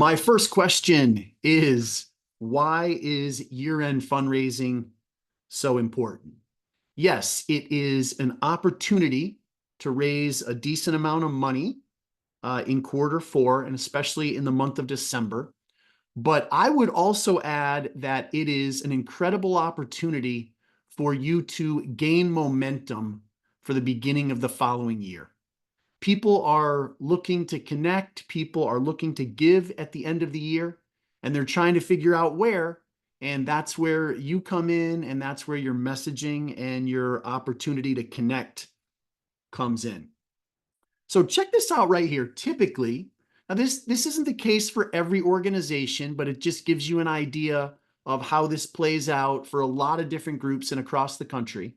My first question is, why is year-end fundraising so important? Yes, it is an opportunity to raise a decent amount of money in quarter four, and especially in the month of December. But I would also add that it is an incredible opportunity for you to gain momentum for the beginning of the following year. People are looking to connect, people are looking to give at the end of the year, and they're trying to figure out where. And that's where you come in, and that's where your messaging and your opportunity to connect comes in. So check this out right here. Typically, now this isn't the case for every organization, but it just gives you an idea of how this plays out for a lot of different groups and across the country.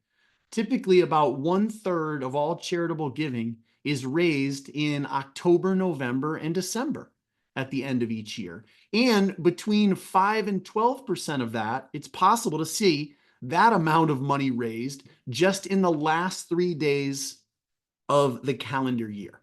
Typically, about 1/3 of all charitable giving is raised in October, November, and December at the end of each year. And between 5 and 12% of that, it's possible to see that amount of money raised just in the last 3 days of the calendar year.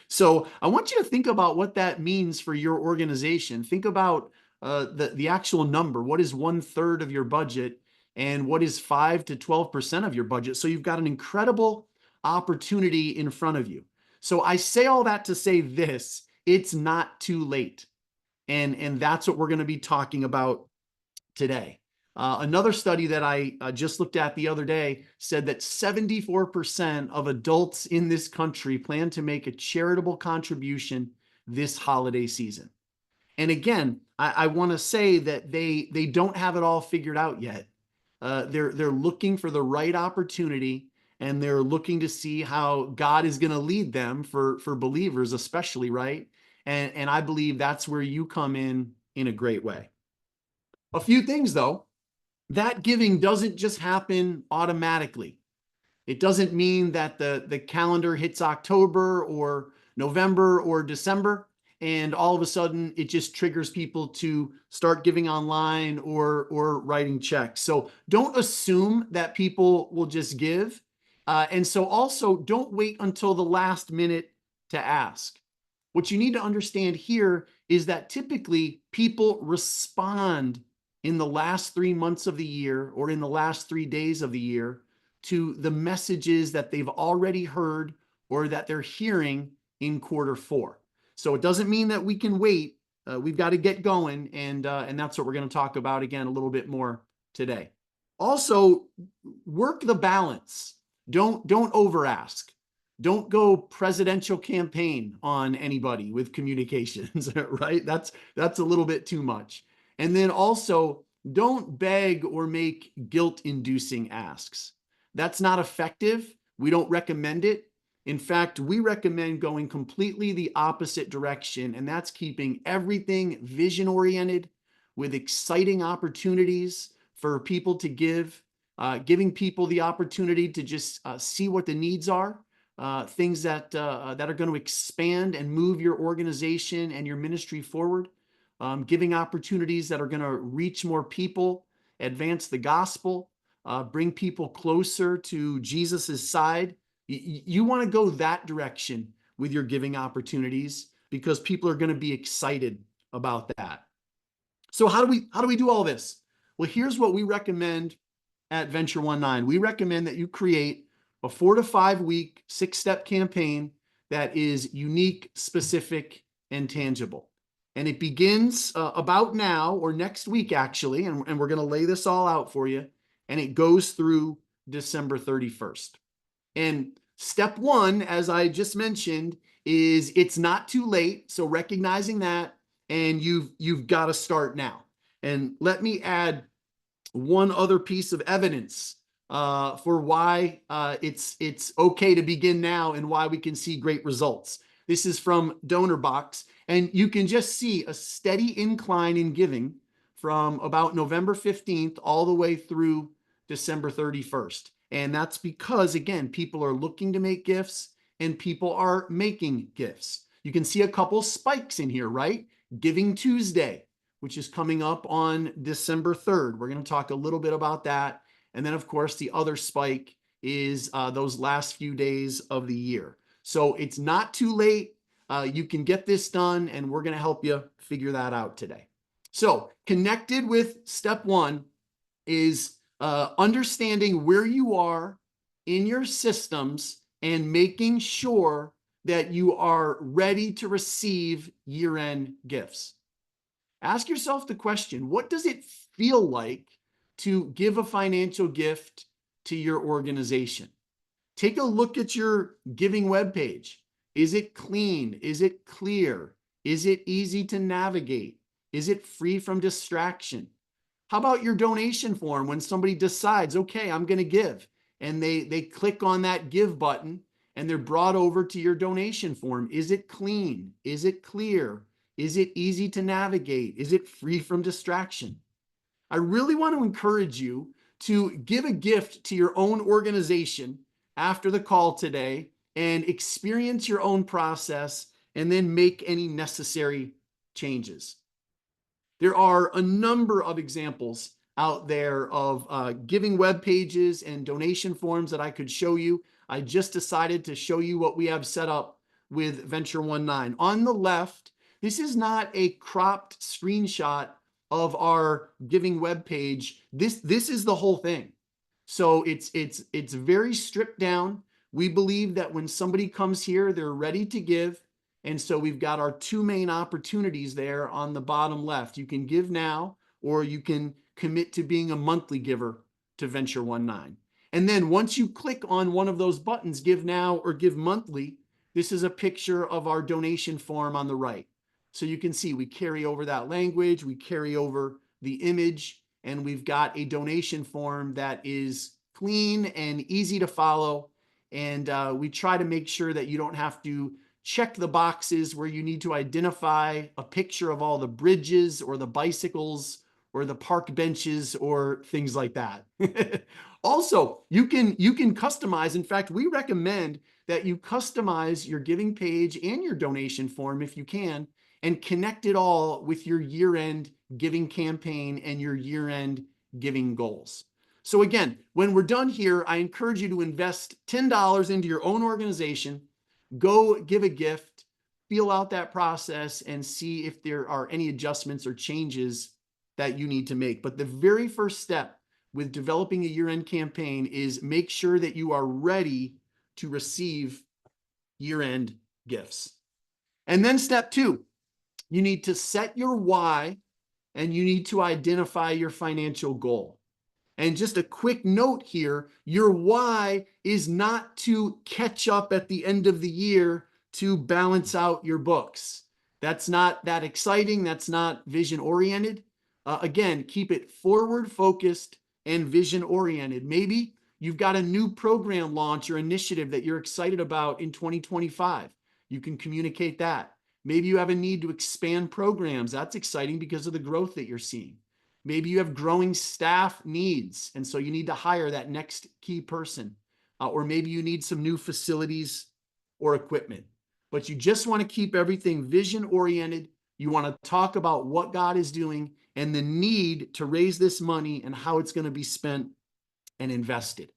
So I want you to think about what that means for your organization. Think about the actual number. What is 1/3 of your budget, and what is 5 to 12% of your budget? So you've got an incredible opportunity in front of you. So I say all that to say this: it's not too late, and that's what we're going to be talking about today. Another study that I just looked at the other day said that 74% of adults in this country plan to make a charitable contribution this holiday season. And again, I want to say that they don't have it all figured out yet. They're looking for the right opportunity, and they're looking to see how God is going to lead them for believers, especially, right? And I believe that's where you come in a great way. A few things though. That giving doesn't just happen automatically. It doesn't mean that the calendar hits October or November or December, and all of a sudden it just triggers people to start giving online or writing checks. So don't assume that people will just give. And so also don't wait until the last minute to ask. What you need to understand here is that typically people respond in the last 3 months of the year or in the last 3 days of the year to the messages that they've already heard or that they're hearing in quarter four. So it doesn't mean that we can wait. We've got to get going, and that's what we're going to talk about again a little bit more today. Also, work the balance. Don't over ask. Don't go presidential campaign on anybody with communications, right? That's a little bit too much. And then also, don't beg or make guilt-inducing asks. That's not effective. We don't recommend it. In fact, we recommend going completely the opposite direction, and that's keeping everything vision-oriented with exciting opportunities for people to give, giving people the opportunity to just see what the needs are, things that are going to expand and move your organization and your ministry forward. Giving opportunities that are going to reach more people, advance the gospel, bring people closer to Jesus's side. You want to go that direction with your giving opportunities because people are going to be excited about that. So how do we do all this? Well, here's what we recommend at Venture 19. We recommend that you create a 4 to 5 week 6-step campaign that is unique, specific, and tangible. And it begins about now or next week, actually, and we're going to lay this all out for you. And it goes through December 31st. And step one, as I just mentioned, is it's not too late. So recognizing that, and you've got to start now. And let me add one other piece of evidence for why it's okay to begin now and why we can see great results. This is from DonorBox, and you can just see a steady incline in giving from about November 15th all the way through December 31st. And that's because, again, people are looking to make gifts and people are making gifts. You can see a couple spikes in here, right? Giving Tuesday, which is coming up on December 3rd. We're going to talk a little bit about that. And then, of course, the other spike is those last few days of the year. So it's not too late. you can get this done, and we're going to help you figure that out today. So connected with step one is understanding where you are in your systems and making sure that you are ready to receive year-end gifts. Ask yourself the question, what does it feel like to give a financial gift to your organization? Take a look at your giving webpage. Is it clean? Is it clear? Is it easy to navigate? Is it free from distraction? How about your donation form when somebody decides, okay, I'm going to give, and they click on that give button and they're brought over to your donation form? Is it clean? Is it clear? Is it easy to navigate? Is it free from distraction? I really want to encourage you to give a gift to your own organization after the call today and experience your own process and then make any necessary changes. There are a number of examples out there of giving web pages and donation forms that I could show you. I just decided to show you what we have set up with Venture 19. On the left, this is not a cropped screenshot of our giving web page. This is the whole thing. So it's very stripped down. We believe that when somebody comes here, they're ready to give. And so we've got our two main opportunities there on the bottom left. You can give now, or you can commit to being a monthly giver to Venture 19. And then once you click on one of those buttons, give now or give monthly, this is a picture of our donation form on the right. So you can see we carry over that language, we carry over the image, and we've got a donation form that is clean and easy to follow. And we try to make sure that you don't have to check the boxes where you need to identify a picture of all the bridges or the bicycles or the park benches or things like that. Also, you can customize. In fact, we recommend that you customize your giving page and your donation form if you can, and connect it all with your year-end giving campaign and your year-end giving goals. So again, when we're done here, I encourage you to invest $10 into your own organization. Go give a gift, feel out that process, and see if there are any adjustments or changes that you need to make. But the very first step with developing a year-end campaign is make sure that you are ready to receive year-end gifts. And then step two, you need to set your why and you need to identify your financial goal. And just a quick note here, your why is not to catch up at the end of the year to balance out your books. That's not that exciting. That's not vision oriented. Again, keep it forward focused and vision oriented. Maybe you've got a new program launch or initiative that you're excited about in 2025. You can communicate that. Maybe you have a need to expand programs. That's exciting because of the growth that you're seeing. Maybe you have growing staff needs, and so you need to hire that next key person. Or maybe you need some new facilities or equipment. But you just want to keep everything vision-oriented. You want to talk about what God is doing and the need to raise this money and how it's going to be spent and invested.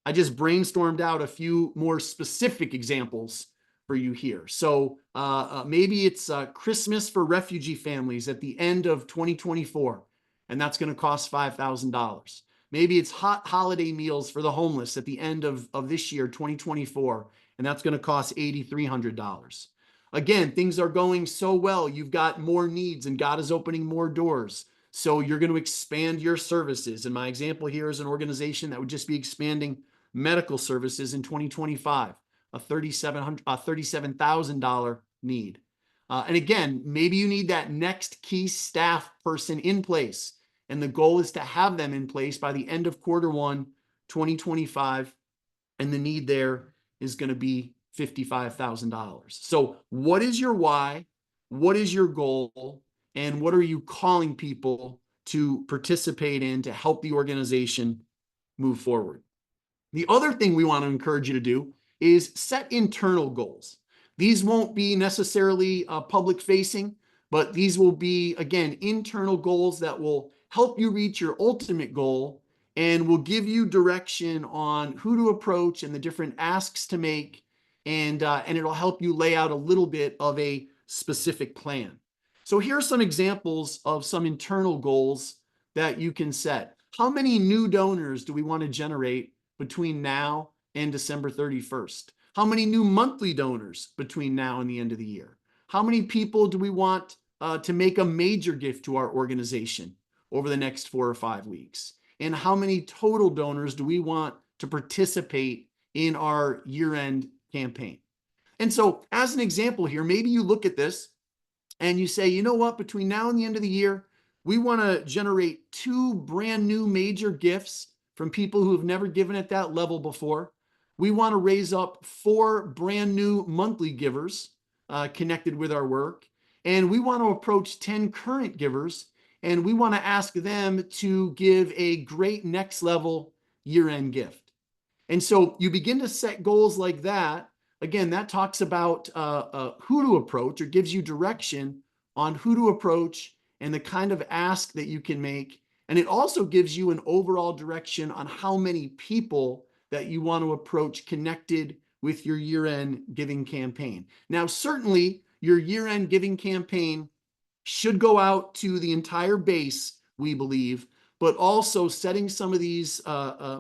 I just brainstormed out a few more specific examples for you here. So maybe it's Christmas for refugee families at the end of 2024. And that's going to cost $5,000. Maybe it's hot holiday meals for the homeless at the end of this year, 2024, and that's going to cost $8,300. Again, things are going so well. You've got more needs and God is opening more doors. So you're going to expand your services. And my example here is an organization that would just be expanding medical services in 2025, a $37,000 need. And again, maybe you need that next key staff person in place. And the goal is to have them in place by the end of Q1, 2025. And the need there is going to be $55,000. So what is your why? What is your goal? And what are you calling people to participate in to help the organization move forward? The other thing we want to encourage you to do is set internal goals. These won't be necessarily public facing, but these will be, again, internal goals that will help you reach your ultimate goal and will give you direction on who to approach and the different asks to make and it'll help you lay out a little bit of a specific plan. So here are some examples of some internal goals that you can set. How many new donors do we want to generate between now and December 31st? How many new monthly donors between now and the end of the year? How many people do we want to make a major gift to our organization over the next 4 or 5 weeks? And how many total donors do we want to participate in our year-end campaign? And so as an example here, maybe you look at this and you say, you know what, between now and the end of the year, we want to generate 2 brand new major gifts from people who have never given at that level before. We want to raise up 4 brand new monthly givers connected with our work. And we want to approach 10 current givers, and we want to ask them to give a great next level year-end gift. And so you begin to set goals like that. Again, that talks about who to approach, or gives you direction on who to approach and the kind of ask that you can make. And it also gives you an overall direction on how many people that you want to approach connected with your year-end giving campaign. Now, certainly your year-end giving campaign should go out to the entire base, we believe, but also setting some of these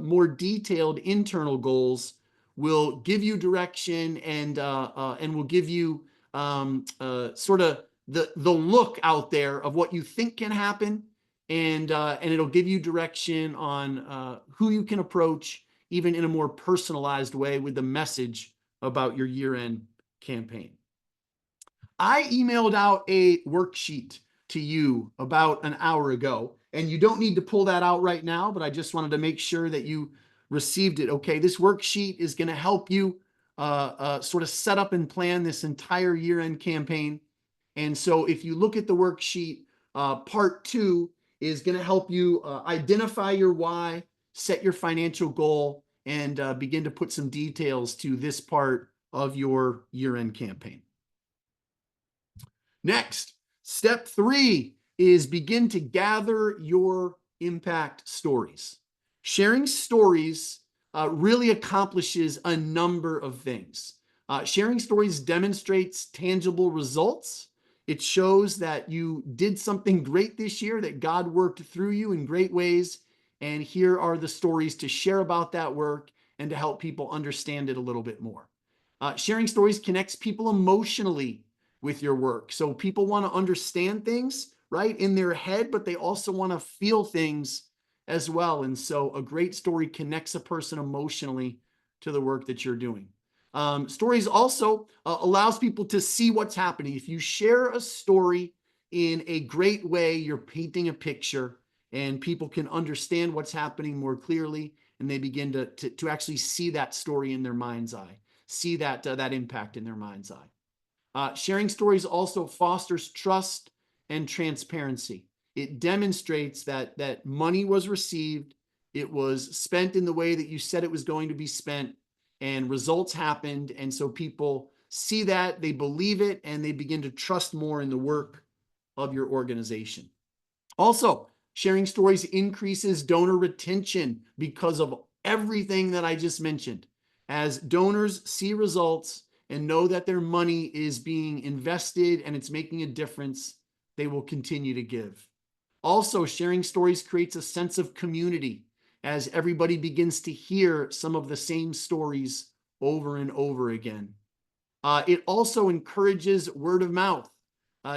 more detailed internal goals will give you direction and will give you sort of the look out there of what you think can happen, and it'll give you direction on who you can approach, even in a more personalized way, with the message about your year-end campaign. I emailed out a worksheet to you about an hour ago, and you don't need to pull that out right now, but I just wanted to make sure that you received it. Okay, this worksheet is going to help you sort of set up and plan this entire year-end campaign. And so if you look at the worksheet, part 2 is going to help you identify your why, set your financial goal, and begin to put some details to this part of your year-end campaign. Next, step 3 is begin to gather your impact stories. Sharing stories really accomplishes a number of things. Sharing stories demonstrates tangible results. It shows that you did something great this year, that God worked through you in great ways. And here are the stories to share about that work and to help people understand it a little bit more. Sharing stories connects people emotionally with your work. So people want to understand things, right, in their head, but they also want to feel things as well. And so a great story connects a person emotionally to the work that you're doing. Stories also allows people to see what's happening. If you share a story in a great way, you're painting a picture, and people can understand what's happening more clearly, and they begin to actually see that story in their mind's eye, see that impact in their mind's eye. Sharing stories also fosters trust and transparency. It demonstrates that money was received, it was spent in the way that you said it was going to be spent, and results happened. And so people see that, they believe it, and they begin to trust more in the work of your organization. Also, sharing stories increases donor retention because of everything that I just mentioned. As donors see results and know that their money is being invested and it's making a difference, they will continue to give. Also, sharing stories creates a sense of community as everybody begins to hear some of the same stories over and over again. It also encourages word of mouth.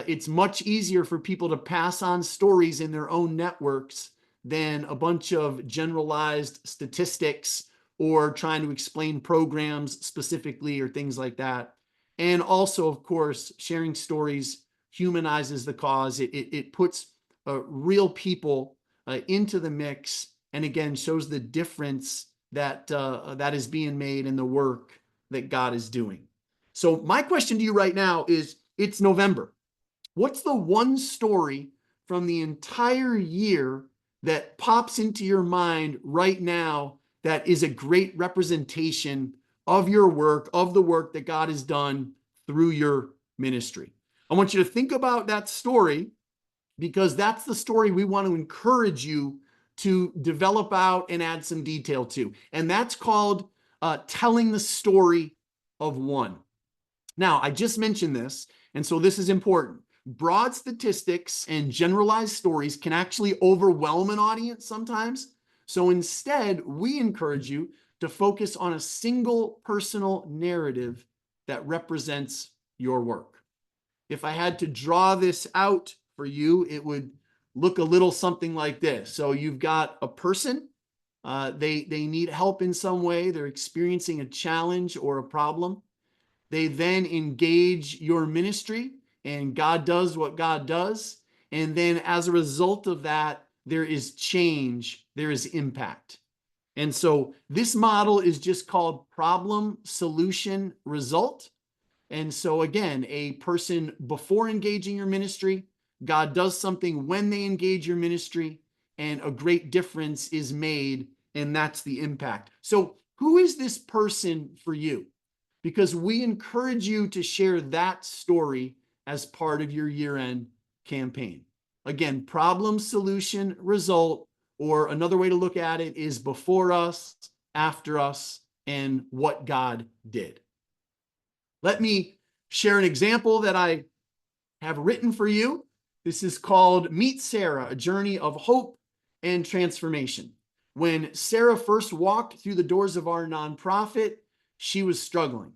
It's much easier for people to pass on stories in their own networks than a bunch of generalized statistics or trying to explain programs specifically or things like that. And also, of course, sharing stories humanizes the cause. It puts real people into the mix, and again, shows the difference that is being made in the work that God is doing. So my question to you right now is, it's November. What's the one story from the entire year that pops into your mind right now that is a great representation of your work, of the work that God has done through your ministry? I want you to think about that story, because that's the story we want to encourage you to develop out and add some detail to. And that's called telling the story of one. Now, I just mentioned this, and so this is important. Broad statistics and generalized stories can actually overwhelm an audience sometimes. So instead, we encourage you to focus on a single personal narrative that represents your work. If I had to draw this out for you, it would look a little something like this. So you've got a person, they need help in some way, they're experiencing a challenge or a problem. They then engage your ministry, and God does what God does. And then as a result of that, there is change, there is impact. And so this model is just called problem, solution, result. And so again, a person before engaging your ministry, God does something when they engage your ministry, and a great difference is made, and that's the impact. So who is this person for you? Because we encourage you to share that story as part of your year-end campaign. Again, problem, solution, result, or another way to look at it is before us, after us, and what God did. Let me share an example that I have written for you. This is called Meet Sarah, a journey of hope and transformation. When Sarah first walked through the doors of our nonprofit, she was struggling.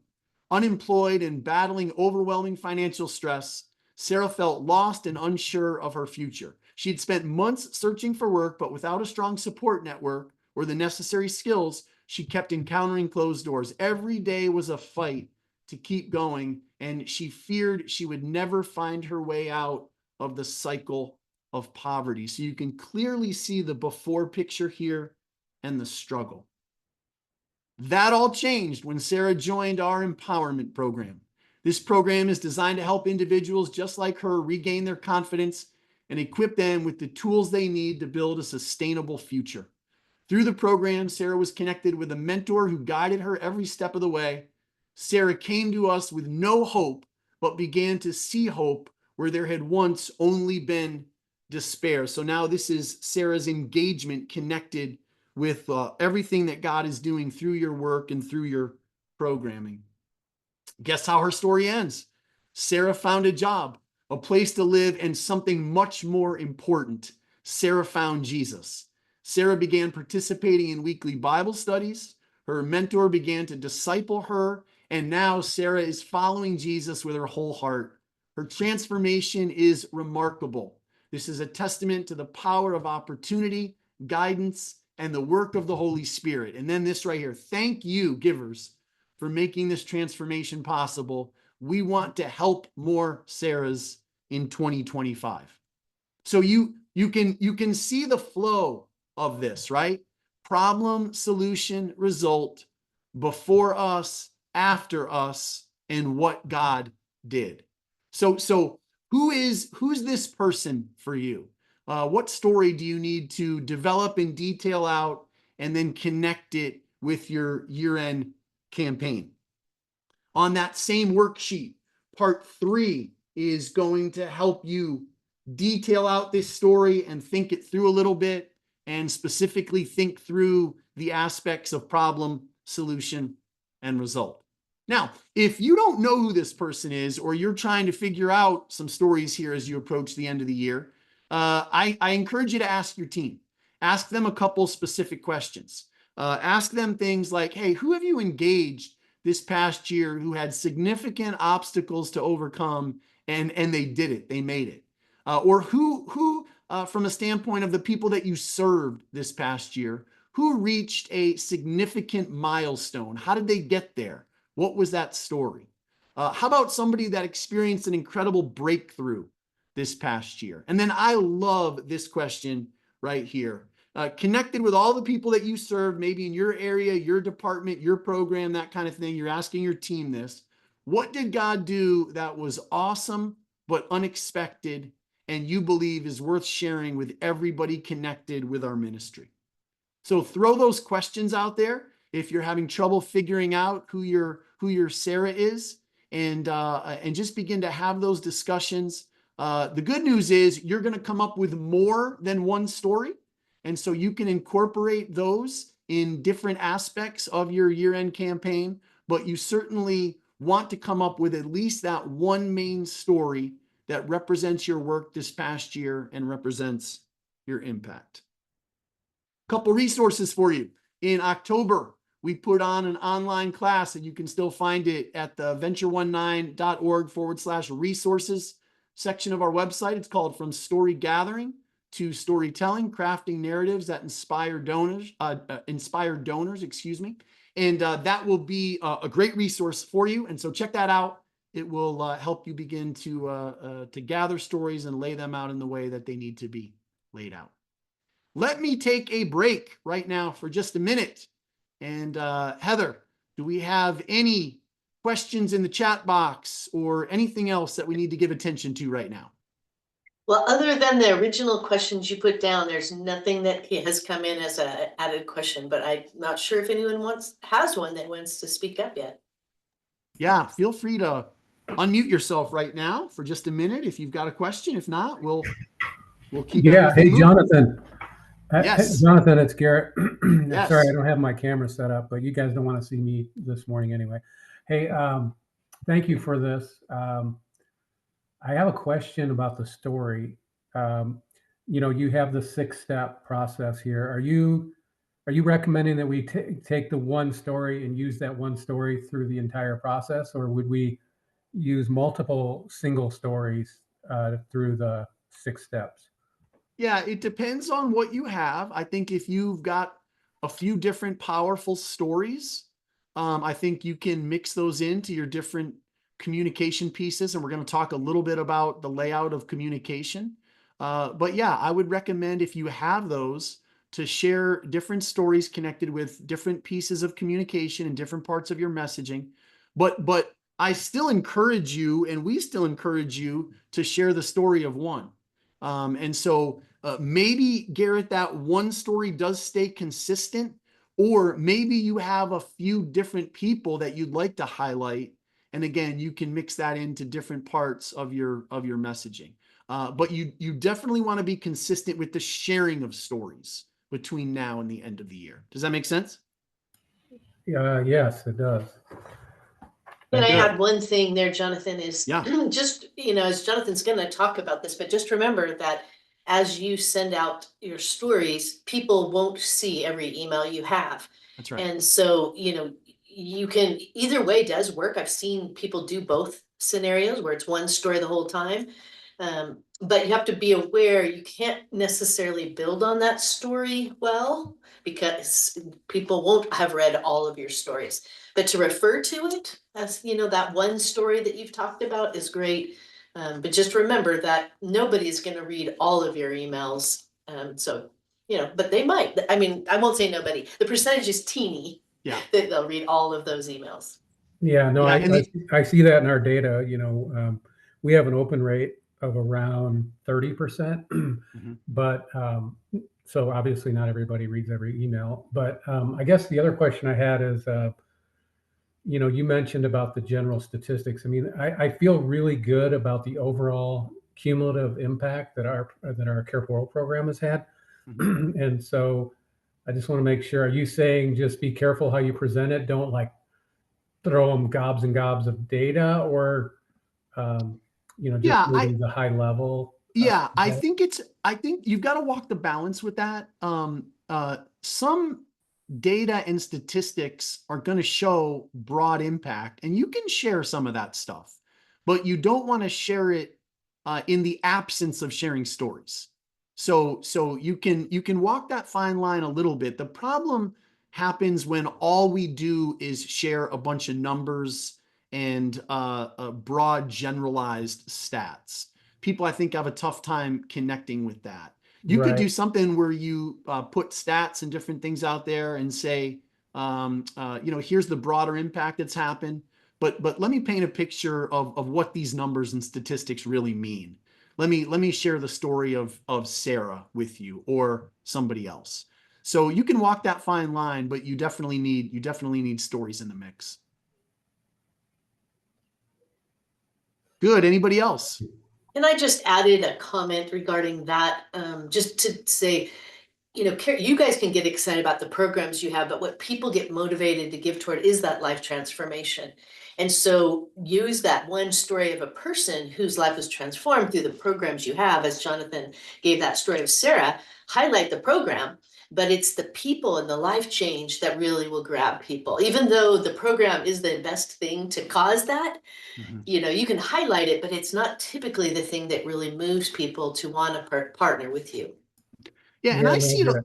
Unemployed and battling overwhelming financial stress, Sarah felt lost and unsure of her future. She had spent months searching for work, but without a strong support network or the necessary skills, she kept encountering closed doors. Every day was a fight to keep going, and she feared she would never find her way out of the cycle of poverty. So you can clearly see the before picture here and the struggle. That all changed when Sarah joined our empowerment program. This program is designed to help individuals just like her regain their confidence and equip them with the tools they need to build a sustainable future. Through the program, Sarah was connected with a mentor who guided her every step of the way. Sarah came to us with no hope, but began to see hope where there had once only been despair. So now this is Sarah's engagement connected with everything that God is doing through your work and through your programming. Guess how her story ends? Sarah found a job, a place to live, and something much more important. Sarah found Jesus. Sarah began participating in weekly Bible studies. Her mentor began to disciple her, and now Sarah is following Jesus with her whole heart. Her transformation is remarkable. This is a testament to the power of opportunity, guidance, and the work of the Holy Spirit. And then this right here. Thank you, givers, for making this transformation possible. We want to help more Sarahs in 2025. So you can see the flow of this, right? Problem, solution, result, before us, after us, and what God did. So who's this person for you? What story do you need to develop and detail out and then connect it with your year-end campaign? On that same worksheet, part 3 is going to help you detail out this story and think it through a little bit, and specifically think through the aspects of problem, solution, and result. Now, if you don't know who this person is, or you're trying to figure out some stories here as you approach the end of the year, I encourage you to ask your team. Ask them a couple specific questions. Ask them things like, hey, who have you engaged this past year who had significant obstacles to overcome, and they did it, they made it? Or who from a standpoint of the people that you served this past year, who reached a significant milestone? How did they get there? What was that story? How about somebody that experienced an incredible breakthrough this past year? And then I love this question right here. Connected with all the people that you served, maybe in your area, your department, your program, that kind of thing. You're asking your team this. What did God do that was awesome but unexpected, and you believe is worth sharing with everybody connected with our ministry? So throw those questions out there if you're having trouble figuring out who your Sarah is, and just begin to have those discussions. The good news is you're going to come up with more than one story, and so you can incorporate those in different aspects of your year-end campaign. but you certainly want to come up with at least that one main story that represents your work this past year and represents your impact. Couple resources for you. In October, we put on an online class, and you can still find it at the venture19.org/resources section of our website. It's called From Story Gathering to Storytelling, Crafting Narratives that Inspire Donors, excuse me. And that will be a great resource for you. And so check that out. It will help you begin to gather stories and lay them out in the way that they need to be laid out. Let me take a break right now for just a minute. And Heather, do we have any questions in the chat box or anything else that we need to give attention to right now? Well, other than the original questions you put down, there's nothing that has come in as an added question, but I'm not sure if anyone has one that wants to speak up yet. Yeah, feel free to unmute yourself right now for just a minute if you've got a question. If not, we'll keep everything moving. Jonathan. Yes. Jonathan, it's Garrett. Yes. Sorry, I don't have my camera set up, but you guys don't want to see me this morning anyway. Hey, thank you for this. I have a question about the story. You have the 6-step process here. Are you recommending that we take the one story and use that one story through the entire process, or would we use multiple single stories through the 6 steps? Yeah, it depends on what you have. I think if you've got a few different powerful stories, I think you can mix those into your different communication pieces. And we're going to talk a little bit about the layout of communication. But yeah, I would recommend, if you have those, to share different stories connected with different pieces of communication and different parts of your messaging. But I still encourage you, and we still encourage you, to share the story of one. And so maybe, Garrett, that one story does stay consistent, or maybe you have a few different people that you'd like to highlight. And again, you can mix that into different parts of your messaging. But you definitely want to be consistent with the sharing of stories between now and the end of the year. Does that make sense? Yes, it does. Can I add one thing there, Jonathan, is Yeah. just, as Jonathan's going to talk about this, but just remember that as you send out your stories, people won't see every email you have. That's right. And so, you can, either way does work. I've seen people do both scenarios where it's one story the whole time. But you have to be aware you can't necessarily build on that story well, because people won't have read all of your stories. But to refer to it as, that one story that you've talked about is great. But just remember that nobody's going to read all of your emails. But they might. I mean, I won't say nobody. The percentage is teeny. Yeah. That they'll read all of those emails. Yeah, no, yeah, I see that in our data. We have an open rate of around 30%, but so obviously not everybody reads every email. But I guess the other question I had is, you mentioned about the general statistics. I mean, I feel really good about the overall cumulative impact that our Care for World program has had. And so I just want to make sure, are you saying just be careful how you present it? Don't throw them gobs and gobs of data, or, just maybe the high level? Yeah, I think you've got to walk the balance with that. Some data and statistics are going to show broad impact, and you can share some of that stuff, but you don't want to share it in the absence of sharing stories. So you can walk that fine line a little bit. The problem happens when all we do is share a bunch of numbers and broad generalized stats. People, I think, have a tough time connecting with that. You could do something where you put stats and different things out there and say, here's the broader impact that's happened, but let me paint a picture of what these numbers and statistics really mean. Let me share the story of Sarah with you, or somebody else. So you can walk that fine line, but you definitely need stories in the mix. Good. Anybody else? And I just added a comment regarding that, just to say, you know, you guys can get excited about the programs you have, but what people get motivated to give toward is that life transformation. And so use that one story of a person whose life was transformed through the programs you have, as Jonathan gave that story of Sarah, highlight the program, but it's the people and the life change that really will grab people. Even though the program is the best thing to cause that, you know, you can highlight it, but it's not typically the thing that really moves people to want to partner with you. Yeah, and Yeah, no, yeah,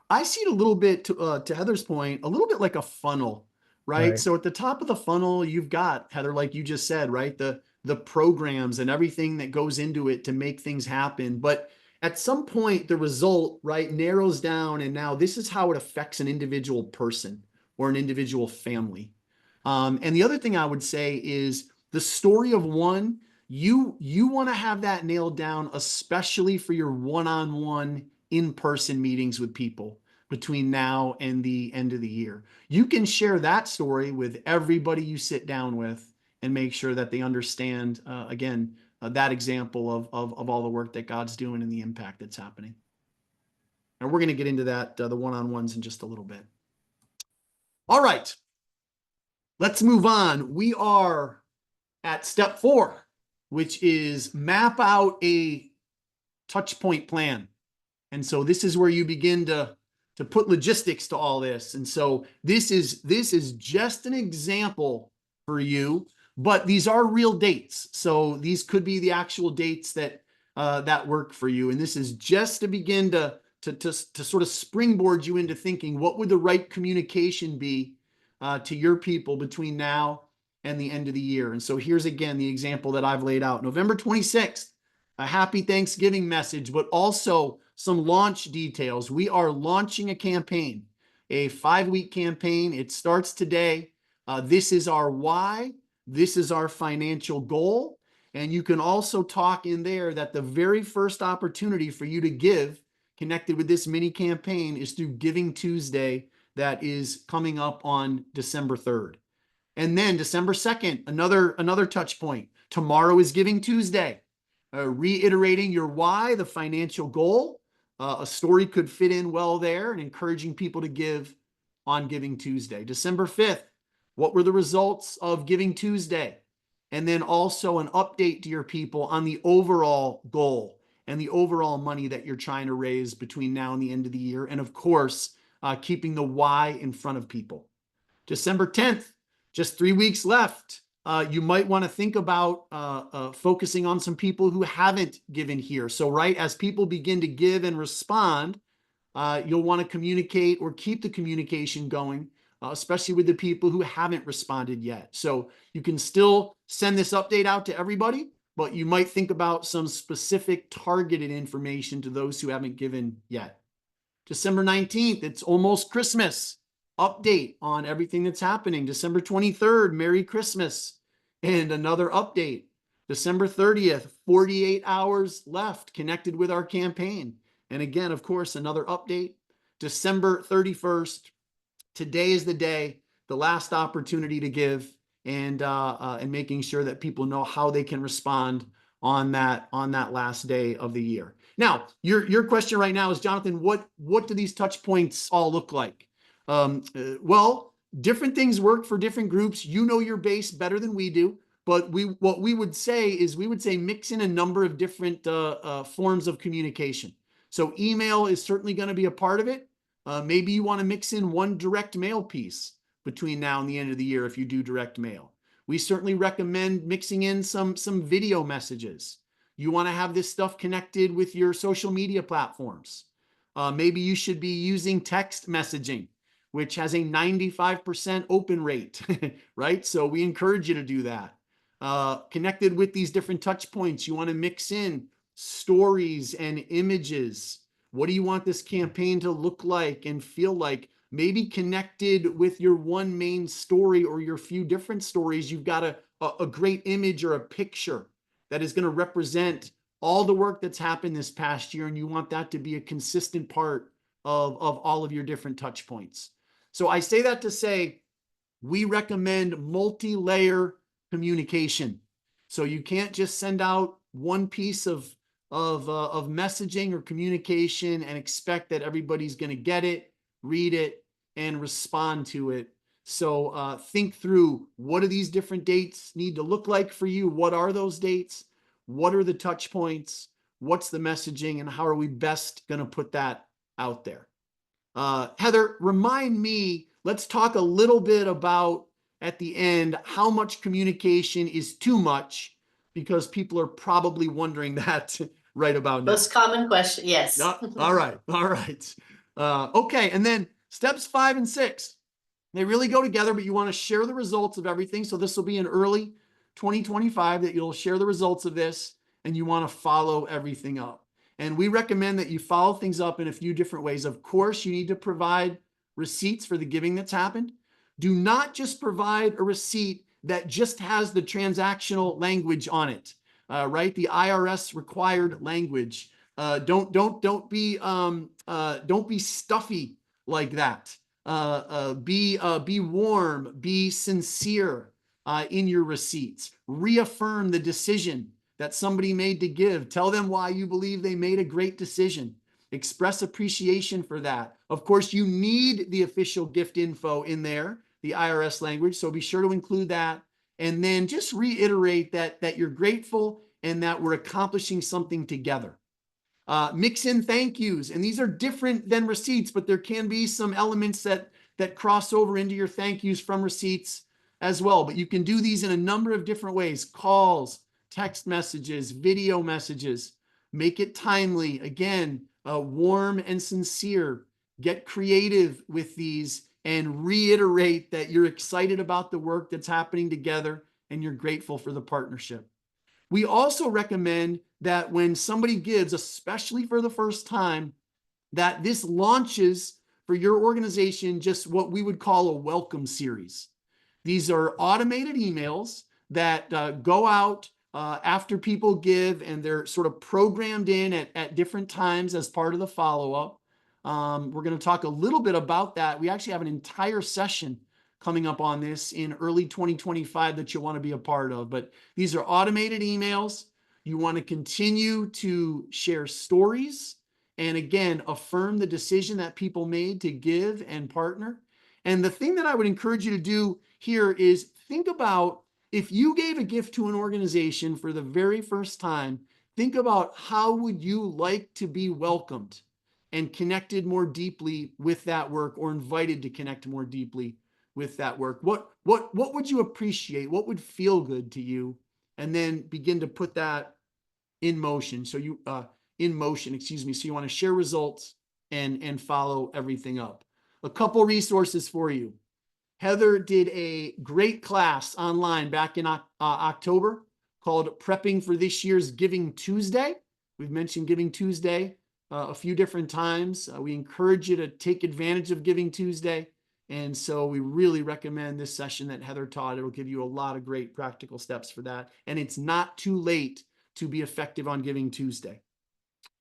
I see it a little bit to Heather's point, a little bit like a funnel, right? right. So at the top of the funnel, you've got, Heather, like you just said, right? The programs and everything that goes into it to make things happen. But at some point, the result, right, narrows down, and now this is how it affects an individual person or an individual family. And the other thing I would say is the story of one, you want to have that nailed down, especially for your one-on-one in-person meetings with people between now and the end of the year. You can share that story with everybody you sit down with and make sure that they understand, again, that example of all the work that God's doing and the impact that's happening. And we're going to get into that, the one-on-ones in just a little bit. All right, let's move on. We are at step 4, which is map out a touch point plan. And so this is where you begin to put logistics to all this. And so this is just an example for you, but these are real dates. So these could be the actual dates that that work for you. And this is just to begin to sort of springboard you into thinking, what would the right communication be to your people between now and the end of the year? And so here's again the example that I've laid out. November 26th, a happy Thanksgiving message, but also some launch details. We are launching a campaign, a 5-week campaign. It starts today. This is our why. This is our financial goal. And you can also talk in there that the very first opportunity for you to give connected with this mini campaign is through Giving Tuesday that is coming up on December 3rd. And then December 2nd, another touch point. Tomorrow is Giving Tuesday. Reiterating your why, the financial goal. A story could fit in well there, and encouraging people to give on Giving Tuesday. December 5th, what were the results of Giving Tuesday? And then also an update to your people on the overall goal and the overall money that you're trying to raise between now and the end of the year. And of course, keeping the why in front of people. December 10th, just 3 weeks left. You might want to think about focusing on some people who haven't given here. So, right, as people begin to give and respond, you'll want to communicate or keep the communication going, especially with the people who haven't responded yet. So you can still send this update out to everybody, but you might think about some specific targeted information to those who haven't given yet. December 19th, it's almost Christmas. Update on everything that's happening. December 23rd, Merry Christmas. And another update. December 30th, 48 hours left connected with our campaign. And again, of course, another update. December 31st, today is the day, the last opportunity to give, and making sure that people know how they can respond on that last day of the year. Now, your question right now is, Jonathan, what do these touch points all look like? Well, different things work for different groups. You know your base better than we do, but what we would say is mix in a number of different forms of communication. So email is certainly going to be a part of it. Maybe you want to mix in one direct mail piece between now and the end of the year if you do direct mail. We certainly recommend mixing in some video messages. You want to have this stuff connected with your social media platforms. Maybe you should be using text messaging, which has a 95% open rate, right? So we encourage you to do that. Connected with these different touch points, you want to mix in stories and images. What do you want this campaign to look like and feel like? Maybe connected with your one main story or your few different stories, you've got a great image or a picture that is going to represent all the work that's happened this past year, and you want that to be a consistent part of all of your different touch points. So I say that to say we recommend multi-layer communication. So you can't just send out one piece of of messaging or communication and expect that everybody's going to get it, read it, and respond to it. So think through, what do these different dates need to look like for you? What are those dates? What are the touch points? What's the messaging, and how are we best going to put that out there? Heather, remind me, let's talk a little bit about at the end how much communication is too much, because people are probably wondering that right about now. Most common question, yes. All right, all right. Okay, and then steps 5 and 6, they really go together, but you want to share the results of everything. So this will be in early 2025 that you'll share the results of this, and you want to follow everything up. And we recommend that you follow things up in a few different ways. Of course, you need to provide receipts for the giving that's happened. Do not just provide a receipt that just has the transactional language on it, right? The IRS required language. Don't be stuffy like that. Be warm, be sincere in your receipts. Reaffirm the decision that somebody made to give. Tell them why you believe they made a great decision. Express appreciation for that. Of course, you need the official gift info in there, the IRS language, so be sure to include that. And then just reiterate that you're grateful and that we're accomplishing something together. Mix in thank yous, and these are different than receipts, but there can be some elements that cross over into your thank yous from receipts as well. But you can do these in a number of different ways: calls, text messages, video messages. Make it timely. Again, warm and sincere. Get creative with these and reiterate that you're excited about the work that's happening together and you're grateful for the partnership. We also recommend that when somebody gives, especially for the first time, that this launches for your organization just what we would call a welcome series. These are automated emails that go out after people give, and they're sort of programmed in at different times as part of the follow-up. We're going to talk a little bit about that. We actually have an entire session coming up on this in early 2025 that you'll want to be a part of. But these are automated emails. You want to continue to share stories and, again, affirm the decision that people made to give and partner. And the thing that I would encourage you to do here is think about, if you gave a gift to an organization for the very first time, think about how would you like to be welcomed and connected more deeply with that work, or invited to connect more deeply with that work. What would you appreciate? What would feel good to you? And then begin to put that in motion. So you excuse me. So you want to share results and follow everything up. A couple resources for you. Heather did a great class online back in October called Prepping for This Year's Giving Tuesday. We've mentioned Giving Tuesday a few different times. We encourage you to take advantage of Giving Tuesday. And so we really recommend this session that Heather taught. It'll give you a lot of great practical steps for that. And it's not too late to be effective on Giving Tuesday.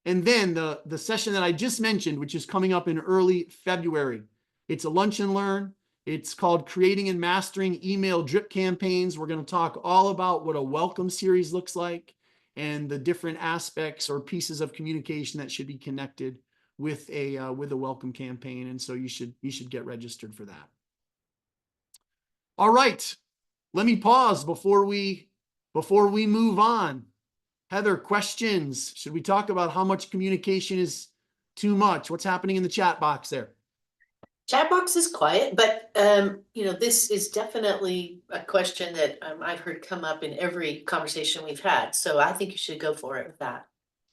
And then the session that I just mentioned, which is coming up in early February, it's a lunch and learn. It's called Creating and Mastering Email Drip Campaigns. We're going to talk all about what a welcome series looks like and the different aspects or pieces of communication that should be connected with a welcome campaign. And so you should get registered for that. All right, let me pause before we move on. Heather, questions? Should we talk about how much communication is too much? What's happening in the chat box there? Chat box is quiet, but this is definitely a question that I've heard come up in every conversation we've had. So I think you should go for it with that.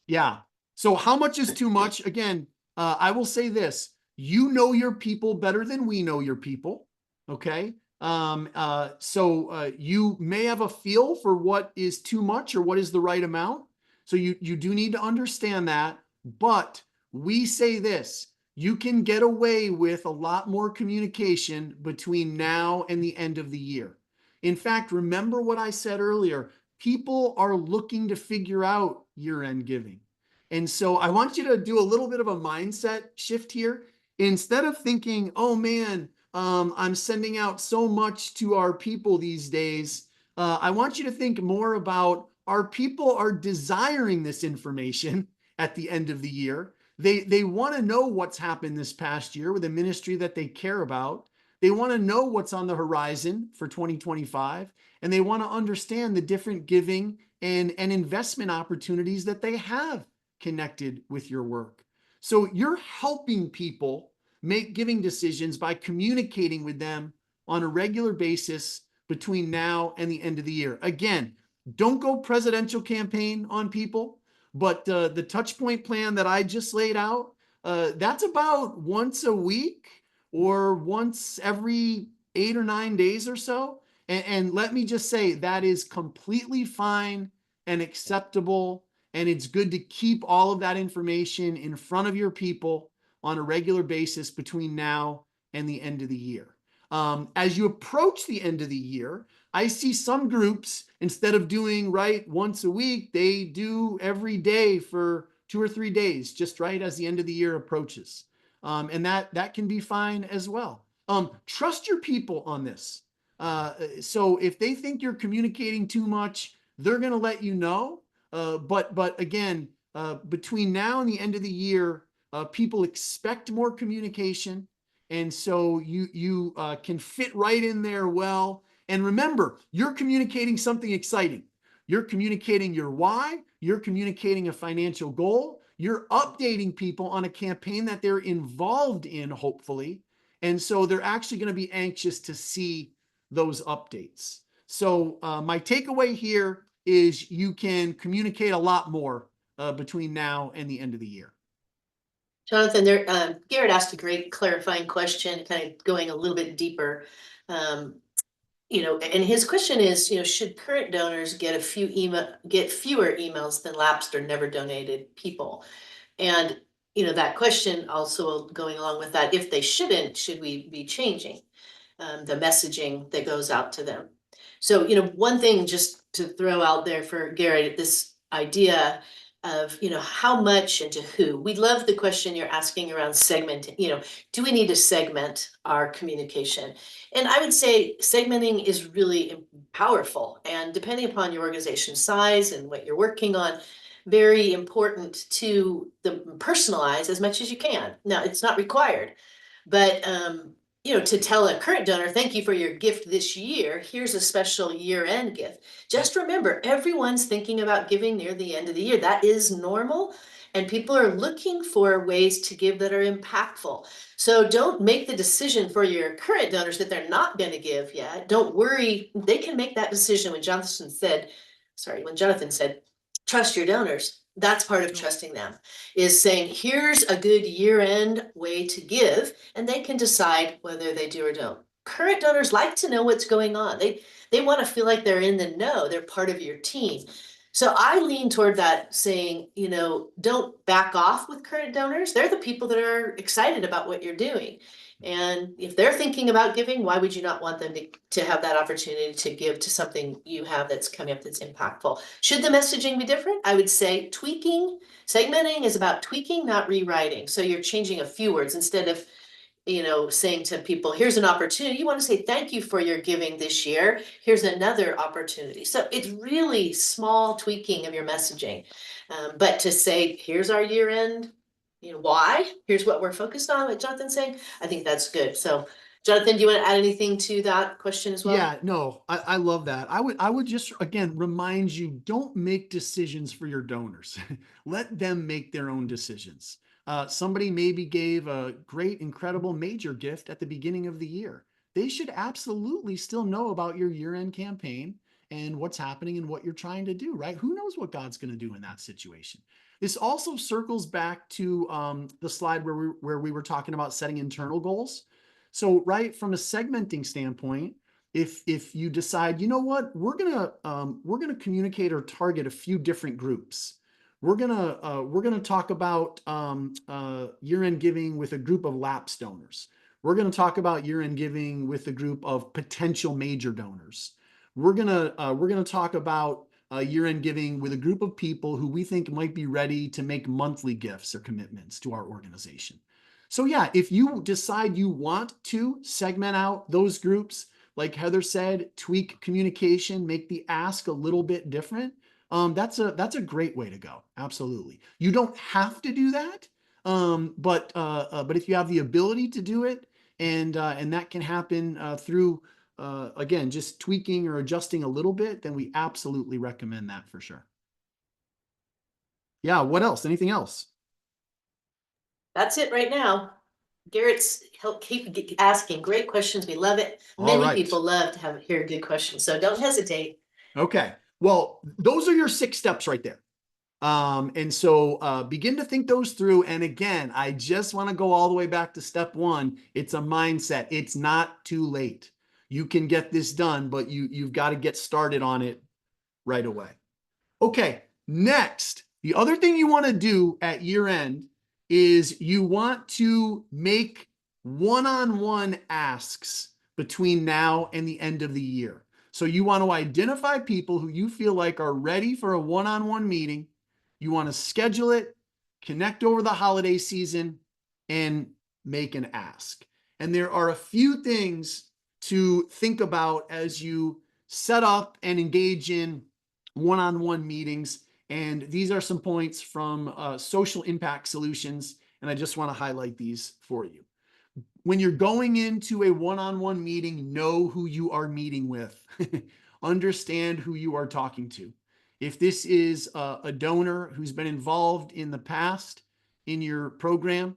Yeah. So how much is too much? Again, I will say this: you know your people better than we know your people. Okay. So you may have a feel for what is too much or what is the right amount. So you do need to understand that. But we say this: you can get away with a lot more communication between now and the end of the year. In fact, remember what I said earlier: people are looking to figure out year-end giving. And so I want you to do a little bit of a mindset shift here. Instead of thinking, oh man, I'm sending out so much to our people these days, I want you to think more about our people are desiring this information at the end of the year. They want to know what's happened this past year with a ministry that they care about. They want to know what's on the horizon for 2025, and they want to understand the different giving and investment opportunities that they have connected with your work. So you're helping people make giving decisions by communicating with them on a regular basis between now and the end of the year. Again, don't go presidential campaign on people, but the touch point plan that I just laid out, that's about once a week or once every 8 or 9 days or so. And let me just say that is completely fine and acceptable. And it's good to keep all of that information in front of your people on a regular basis between now and the end of the year. As you approach the end of the year, I see some groups, instead of doing right once a week, they do every day for 2 or 3 days, just right as the end of the year approaches. And that can be fine as well. Trust your people on this. So if they think you're communicating too much, they're going to let you know. But again, between now and the end of the year, people expect more communication. And so you can fit right in there well. And remember, you're communicating something exciting. You're communicating your why. You're communicating a financial goal. You're updating people on a campaign that they're involved in, hopefully. And so they're actually going to be anxious to see those updates. So my takeaway here is you can communicate a lot more between now and the end of the year. Jonathan, Garrett asked a great clarifying question, kind of going a little bit deeper. And his question is, should current donors get fewer emails than lapsed or never donated people? And, that question also going along with that, if they shouldn't, should we be changing the messaging that goes out to them? So, one thing just to throw out there for Garrett, this idea of, how much and to who. We love the question you're asking around segmenting, do we need to segment our communication? And I would say segmenting is really powerful, and depending upon your organization size and what you're working on, very important to personalize as much as you can. Now, it's not required, but to tell a current donor, thank you for your gift this year. Here's a special year-end gift. Just remember, everyone's thinking about giving near the end of the year. That is normal. And people are looking for ways to give that are impactful. So don't make the decision for your current donors that they're not going to give yet. Don't worry. They can make that decision when Jonathan said, trust your donors. That's part of trusting them, is saying, here's a good year-end way to give, and they can decide whether they do or don't. Current donors like to know what's going on. They want to feel like they're in the know. They're part of your team. So I lean toward that, saying, don't back off with current donors. They're the people that are excited about what you're doing. And if they're thinking about giving, why would you not want them to have that opportunity to give to something you have that's coming up that's impactful? Should the messaging be different? I would say tweaking. Segmenting is about tweaking, not rewriting. So you're changing a few words instead of saying to people, here's an opportunity. You want to say, thank you for your giving this year. Here's another opportunity. So it's really small tweaking of your messaging. But to say, here's our year end, why? Here's what we're focused on, like Jonathan's saying, I think that's good. So Jonathan, do you want to add anything to that question as well? Yeah, no, I love that. I would just, again, remind you, don't make decisions for your donors. Let them make their own decisions. Somebody maybe gave a great, incredible major gift at the beginning of the year. They should absolutely still know about your year-end campaign and what's happening and what you're trying to do, right? Who knows what God's going to do in that situation? This also circles back to the slide where we were talking about setting internal goals. So, right, from a segmenting standpoint, if you decide, you know what, we're gonna communicate or target a few different groups. We're gonna talk about year-end giving with a group of lapsed donors. We're gonna talk about year-end giving with a group of potential major donors. We're gonna talk about year-end giving with a group of people who we think might be ready to make monthly gifts or commitments to our organization. So yeah, if you decide you want to segment out those groups, like Heather said, tweak communication, make the ask a little bit different, that's a great way to go. Absolutely. You don't have to do that. But if you have the ability to do it, and that can happen through again, just tweaking or adjusting a little bit, then we absolutely recommend that for sure. Yeah. What else? Anything else? That's it right now. Garrett's help keep asking great questions. We love it. All Many right. people love to hear good questions, so don't hesitate. Okay. Well, those are your 6 steps right there. And so begin to think those through. And again, I just want to go all the way back to step 1. It's a mindset. It's not too late. You can get this done, but you've got to get started on it right away. Okay, next, the other thing you want to do at year end is you want to make one-on-one asks between now and the end of the year. So you want to identify people who you feel like are ready for a one-on-one meeting. You want to schedule it, connect over the holiday season, and make an ask. And there are a few things to think about as you set up and engage in one-on-one meetings. And these are some points from Social Impact Solutions. And I just want to highlight these for you. When you're going into a one-on-one meeting, know who you are meeting with. Understand who you are talking to. If this is a donor who's been involved in the past in your program,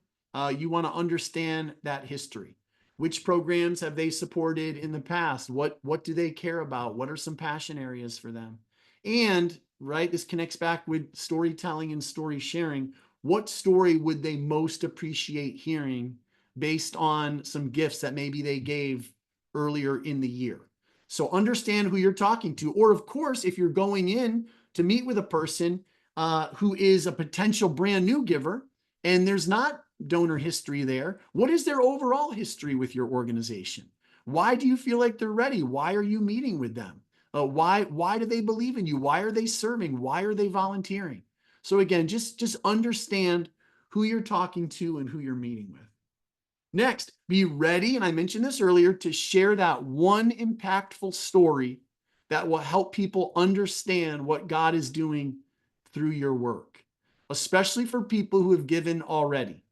you want to understand that history. Which programs have they supported in the past? What do they care about? What are some passion areas for them? And, right, this connects back with storytelling and story sharing. What story would they most appreciate hearing based on some gifts that maybe they gave earlier in the year? So understand who you're talking to. Or, of course, if you're going in to meet with a person who is a potential brand new giver and there's not donor history there, what is their overall history with your organization? Why do you feel like they're ready? Why are you meeting with them? Why do they believe in you? Why are they serving? Why are they volunteering? So again, just understand who you're talking to and who you're meeting with. Next, be ready, and I mentioned this earlier, to share that one impactful story that will help people understand what God is doing through your work, especially for people who have given already.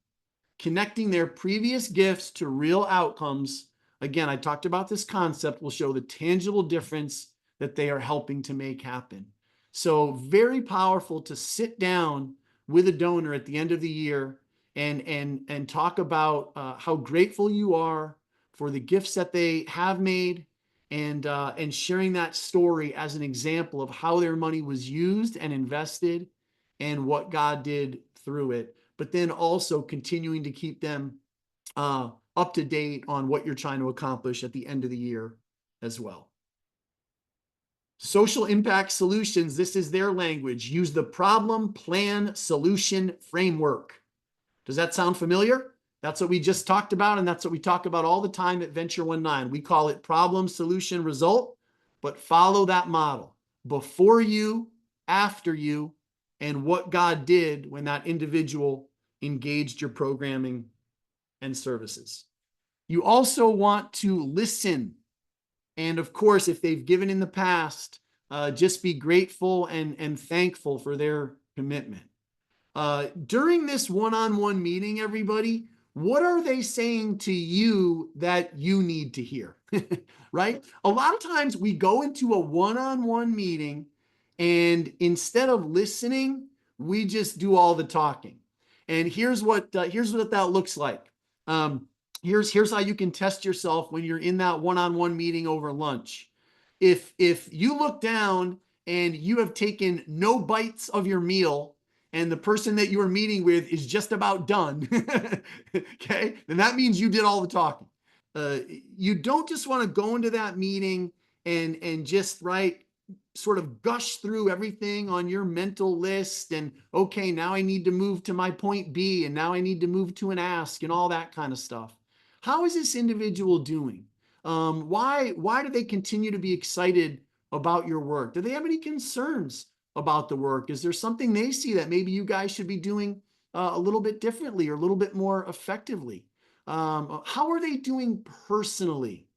Connecting their previous gifts to real outcomes. Again, I talked about this concept will show the tangible difference that they are helping to make happen. So very powerful to sit down with a donor at the end of the year and talk about how grateful you are for the gifts that they have made, and sharing that story as an example of how their money was used and invested and what God did through it. But then also continuing to keep them up to date on what you're trying to accomplish at the end of the year as well. Social Impact Solutions, this is their language. Use the problem, plan, solution framework. Does that sound familiar? That's what we just talked about, and that's what we talk about all the time at Venture 19. We call it problem, solution, result, but follow that model. Before you, after you, and what God did when that individual engaged your programming and services. You also want to listen. And of course, if they've given in the past, just be grateful and thankful for their commitment. During this one-on-one meeting, everybody, what are they saying to you that you need to hear? Right? A lot of times we go into a one-on-one meeting and instead of listening, we just do all the talking. And here's what that looks like. Here's how you can test yourself when you're in that one-on-one meeting over lunch. If you look down and you have taken no bites of your meal, and the person that you are meeting with is just about done, okay, then that means you did all the talking. You don't just want to go into that meeting and just sort of gush through everything on your mental list and, okay, now I need to move to my point B, and now I need to move to an ask and all that kind of stuff. How is this individual doing? Why do they continue to be excited about your work? Do they have any concerns about the work? Is there something they see that maybe you guys should be doing a little bit differently or a little bit more effectively? How are they doing personally?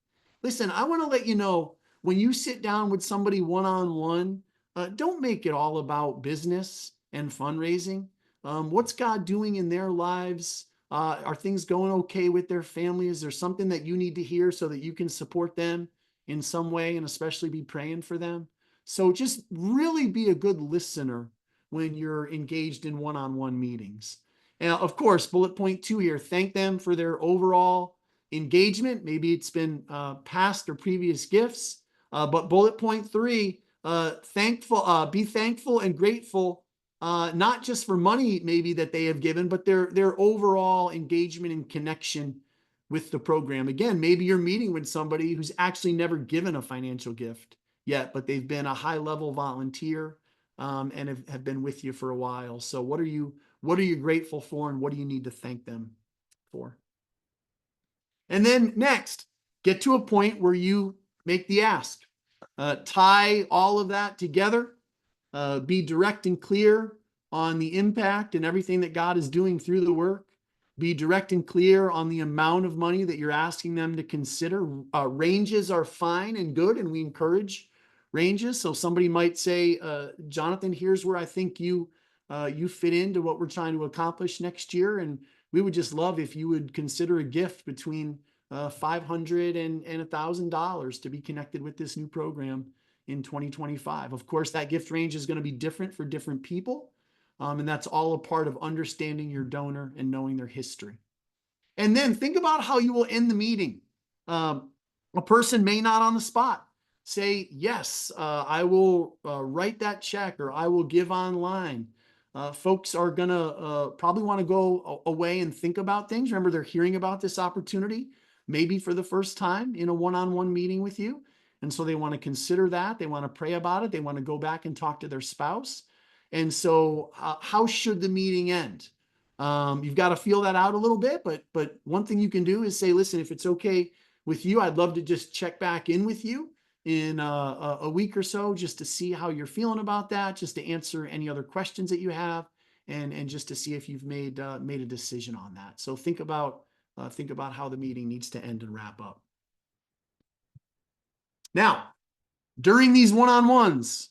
Listen, I want to let you know, when you sit down with somebody one-on-one, don't make it all about business and fundraising. What's God doing in their lives? Are things going okay with their family? Is there something that you need to hear so that you can support them in some way and especially be praying for them? So just really be a good listener when you're engaged in one-on-one meetings. And of course, bullet point 2 here, thank them for their overall engagement. Maybe it's been past or previous gifts. But bullet point 3, be thankful and grateful, not just for money maybe that they have given, but their overall engagement and connection with the program. Again, maybe you're meeting with somebody who's actually never given a financial gift yet, but they've been a high level volunteer, and have been with you for a while. So what are you grateful for, and what do you need to thank them for? And then next, get to a point where you make the ask. Tie all of that together. Be direct and clear on the impact and everything that God is doing through the work. Be direct and clear on the amount of money that you're asking them to consider. Ranges are fine and good, and we encourage ranges. So somebody might say, Jonathan, here's where I think you fit into what we're trying to accomplish next year. And we would just love if you would consider a gift between $500 and $1,000 to be connected with this new program in 2025. Of course, that gift range is going to be different for different people. And that's all a part of understanding your donor and knowing their history. And then think about how you will end the meeting. A person may not on the spot say, yes, I will write that check, or I will give online. Folks are going to probably want to go away and think about things. Remember, they're hearing about this opportunity, maybe for the first time in a one-on-one meeting with you. And so they want to consider that. They want to pray about it. They want to go back and talk to their spouse. And so how should the meeting end? You've got to feel that out a little bit, but one thing you can do is say, listen, if it's okay with you, I'd love to just check back in with you in a week or so, just to see how you're feeling about that, just to answer any other questions that you have, and just to see if you've made a decision on that. So think about how the meeting needs to end and wrap up. Now, during these one-on-ones,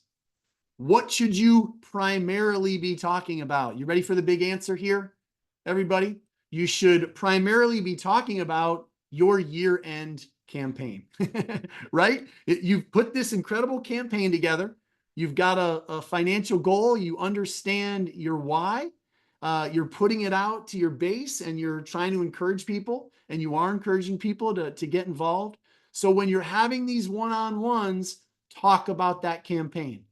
what should you primarily be talking about? You ready for the big answer here, everybody? You should primarily be talking about your year-end campaign, right? You've put this incredible campaign together. You've got a financial goal. You understand your why. You're putting it out to your base, and you're trying to encourage people, and you are encouraging people to get involved. So when you're having these one-on-ones, talk about that campaign.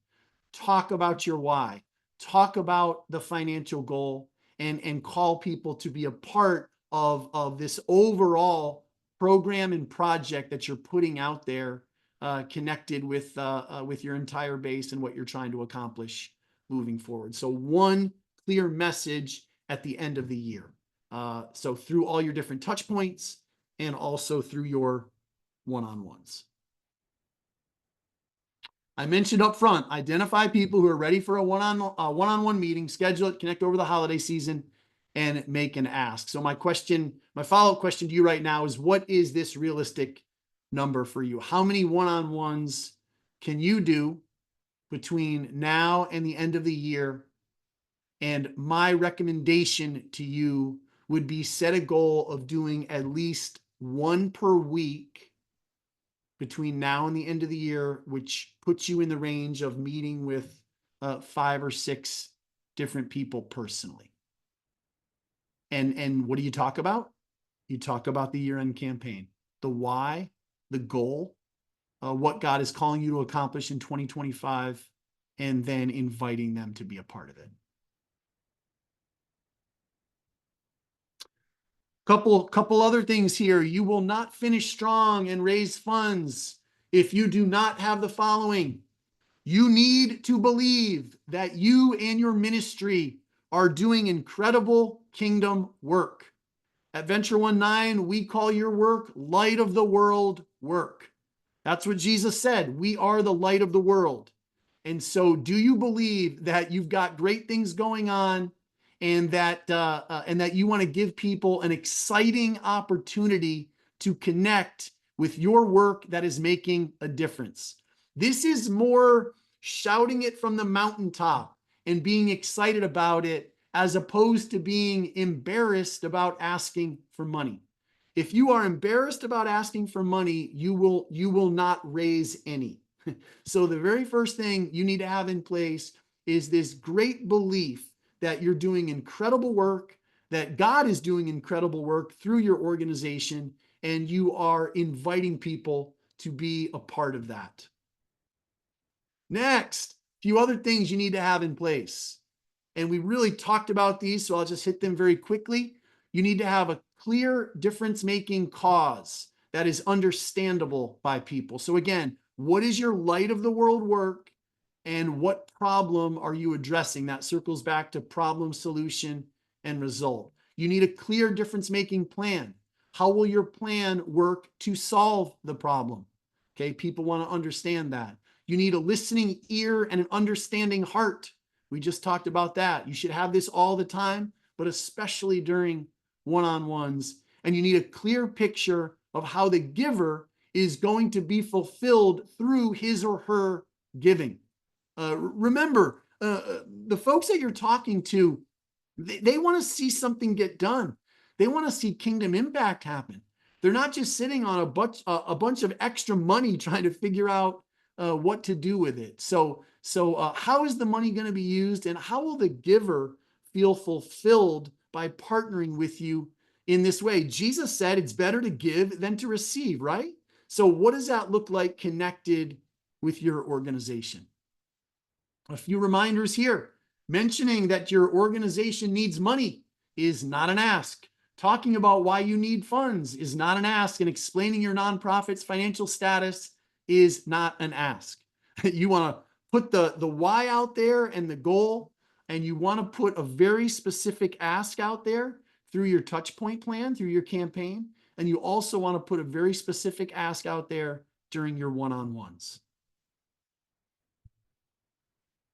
Talk about your why. Talk about the financial goal, and call people to be a part of this overall program and project that you're putting out there, connected with your entire base and what you're trying to accomplish moving forward. So one clear message at the end of the year. So through all your different touch points, and also through your one-on-ones. I mentioned up front, identify people who are ready for a one-on-one meeting, schedule it, connect over the holiday season, and make an ask. So my follow-up question to you right now is, what is this realistic number for you? How many one-on-ones can you do between now and the end of the year? And my recommendation to you would be, set a goal of doing at least one per week between now and the end of the year, which puts you in the range of meeting with 5 or 6 different people personally. And what do you talk about? You talk about the year-end campaign, the why, the goal, what God is calling you to accomplish in 2025, and then inviting them to be a part of it. Couple other things here. You will not finish strong and raise funds if you do not have the following. You need to believe that you and your ministry are doing incredible kingdom work. At Venture 19, we call your work light of the world work. That's what Jesus said. We are the light of the world. And so, do you believe that you've got great things going on, and that you want to give people an exciting opportunity to connect with your work that is making a difference? This is more shouting it from the mountaintop and being excited about it, as opposed to being embarrassed about asking for money. If you are embarrassed about asking for money, you will not raise any. So the very first thing you need to have in place is this great belief that you're doing incredible work, that God is doing incredible work through your organization, and you are inviting people to be a part of that. Next, a few other things you need to have in place. And we really talked about these, so I'll just hit them very quickly. You need to have a clear difference-making cause that is understandable by people. So again, what is your light of the world work, and what problem are you addressing? That circles back to problem, solution, and result. You need a clear difference-making plan. How will your plan work to solve the problem? Okay, people want to understand that. You need a listening ear and an understanding heart. We just talked about that. You should have this all the time, but especially during one-on-ones. And you need a clear picture of how the giver is going to be fulfilled through his or her giving. Remember, the folks that you're talking to, they want to see something get done. They want to see kingdom impact happen. They're not just sitting on a bunch of extra money trying to figure out what to do with it. So how is the money going to be used, and how will the giver feel fulfilled by partnering with you in this way? Jesus said it's better to give than to receive, right? So what does that look like connected with your organization? A few reminders here. Mentioning that your organization needs money is not an ask. Talking about why you need funds is not an ask. And explaining your nonprofit's financial status is not an ask. You want to put the why out there and the goal, and you want to put a very specific ask out there through your touch point plan, through your campaign. And you also want to put a very specific ask out there during your one-on-ones.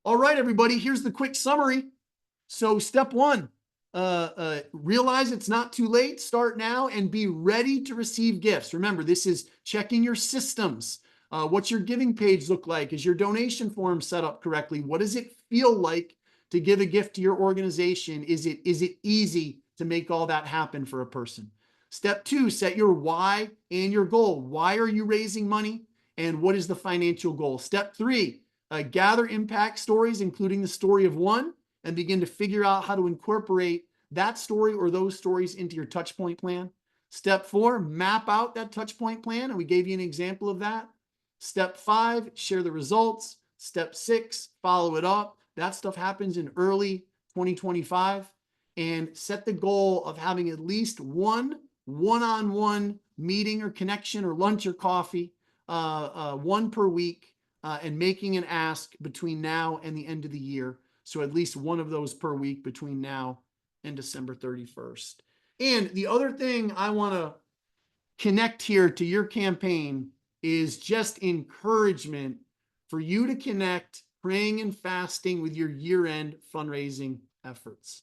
All right, everybody, here's the quick summary. So step one, realize it's not too late. Start now and be ready to receive gifts. Remember, this is checking your systems. What's your giving page look like? Is your donation form set up correctly? What does it feel like to give a gift to your organization? Is it easy to make all that happen for a person? Step two, set your why and your goal. Why are you raising money? And what is the financial goal? Step three, gather impact stories, including the story of one, and begin to figure out how to incorporate that story or those stories into your touch point plan. Step four, map out that touch point plan, and we gave you an example of that. Step five, share the results. Step six, follow it up. That stuff happens in early 2025. And set the goal of having at least one-on-one meeting or connection or lunch or coffee, one per week, and making an ask between now and the end of the year. So at least one of those per week between now and December 31st. And the other thing I want to connect here to your campaign is just encouragement for you to connect praying and fasting with your year-end fundraising efforts.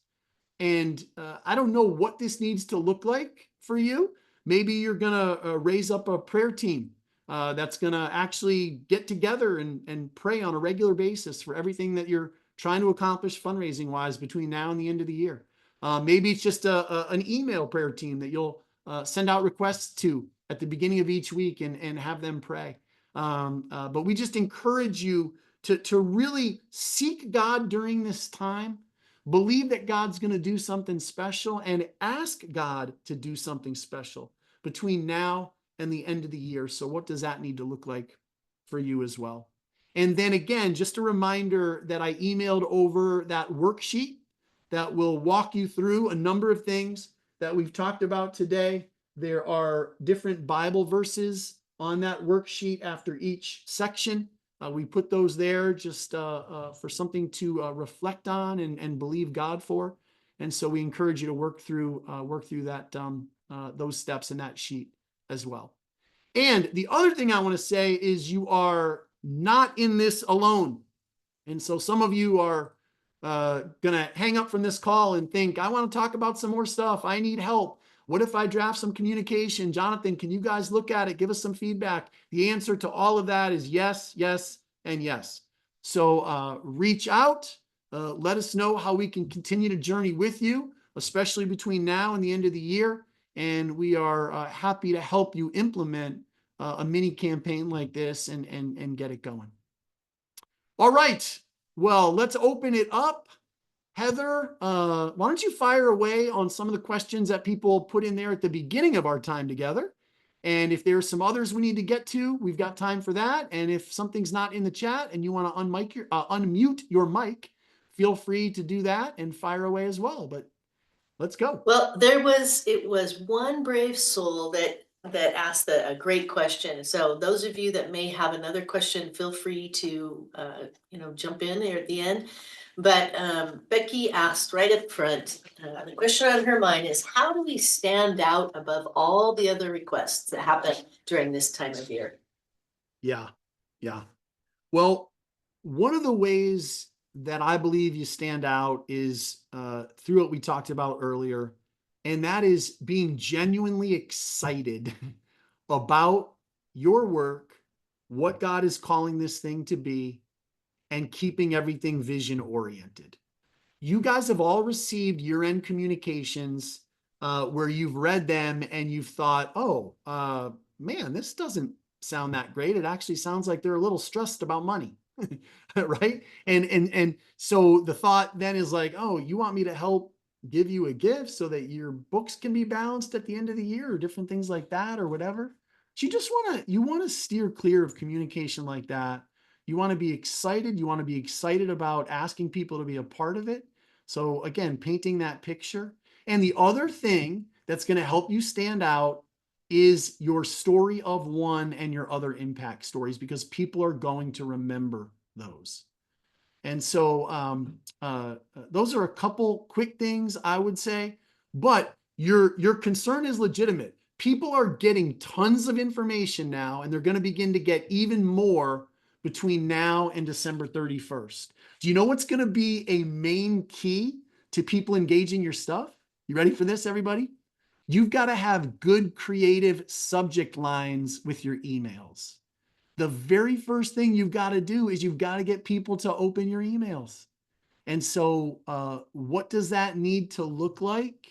And I don't know what this needs to look like for you. Maybe you're going to raise up a prayer team that's going to actually get together and pray on a regular basis for everything that you're trying to accomplish fundraising wise between now and the end of the year. Maybe it's just an email prayer team that you'll send out requests to at the beginning of each week and have them pray. But we just encourage you to really seek God during this time. Believe that God's going to do something special, and ask God to do something special between now and the end of the year. So what does that need to look like for you as well? And then again, just a reminder that I emailed over that worksheet that will walk you through a number of things that we've talked about today. There are different Bible verses on that worksheet after each section. We put those there just for something to reflect on and believe God for. And so we encourage you to work through that those steps in that sheet as well. And the other thing I want to say is you are not in this alone. And so some of you are going to hang up from this call and think, I want to talk about some more stuff. I need help. What if I draft some communication? Jonathan, can you guys look at it? Give us some feedback. The answer to all of that is yes, yes, and yes. So reach out, let us know how we can continue to journey with you, especially between now and the end of the year. And we are happy to help you implement a mini campaign like this and get it going. All right. Well, let's open it up. Heather, why don't you fire away on some of the questions that people put in there at the beginning of our time together? And if there's some others we need to get to, we've got time for that. And if something's not in the chat and you want to unmute your mic, feel free to do that and fire away as well. But let's go. Well, it was one brave soul that asked a great question. So those of you that may have another question, feel free to jump in there at the end. But Becky asked right up front, the question on her mind is, how do we stand out above all the other requests that happen during this time of year? Yeah. Well, one of the ways that I believe you stand out is through what we talked about earlier, and that is being genuinely excited about your work, what God is calling this thing to be, and keeping everything vision oriented. You guys have all received year-end communications where you've read them and you've thought, oh, man, this doesn't sound that great. It actually sounds like they're a little stressed about money. Right. And so the thought then is like, oh, you want me to help give you a gift so that your books can be balanced at the end of the year or different things like that or whatever. So you want to steer clear of communication like that. You want to be excited. You want to be excited about asking people to be a part of it. So again, painting that picture. And the other thing that's going to help you stand out is your story of one and your other impact stories, because people are going to remember those. And so those are a couple quick things I would say, but your concern is legitimate. People are getting tons of information now, and they're going to begin to get even more between now and December 31st. Do you know what's going to be a main key to people engaging your stuff? You ready for this, everybody? You've got to have good creative subject lines with your emails. The very first thing you've got to do is you've got to get people to open your emails. And so what does that need to look like?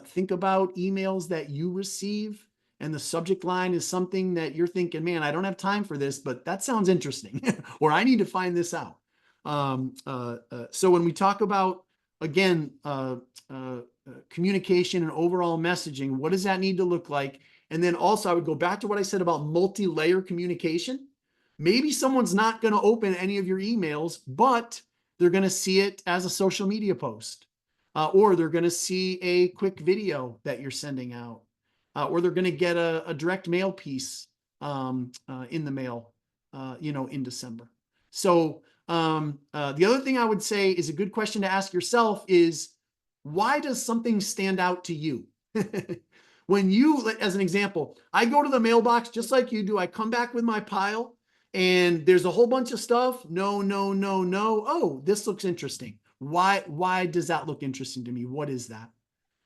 Think about emails that you receive, and the subject line is something that you're thinking, man, I don't have time for this, but that sounds interesting, or I need to find this out. So when we talk about, again, communication and overall messaging, what does that need to look like? And then also I would go back to what I said about multi-layer communication. Maybe someone's not going to open any of your emails, but they're going to see it as a social media post, or they're going to see a quick video that you're sending out, or they're going to get a direct mail piece in the mail, in December. So the other thing I would say is a good question to ask yourself is, why does something stand out to you? When you, as an example, I go to the mailbox just like you do. I come back with my pile and there's a whole bunch of stuff. No. Oh, this looks interesting. Why does that look interesting to me? What is that?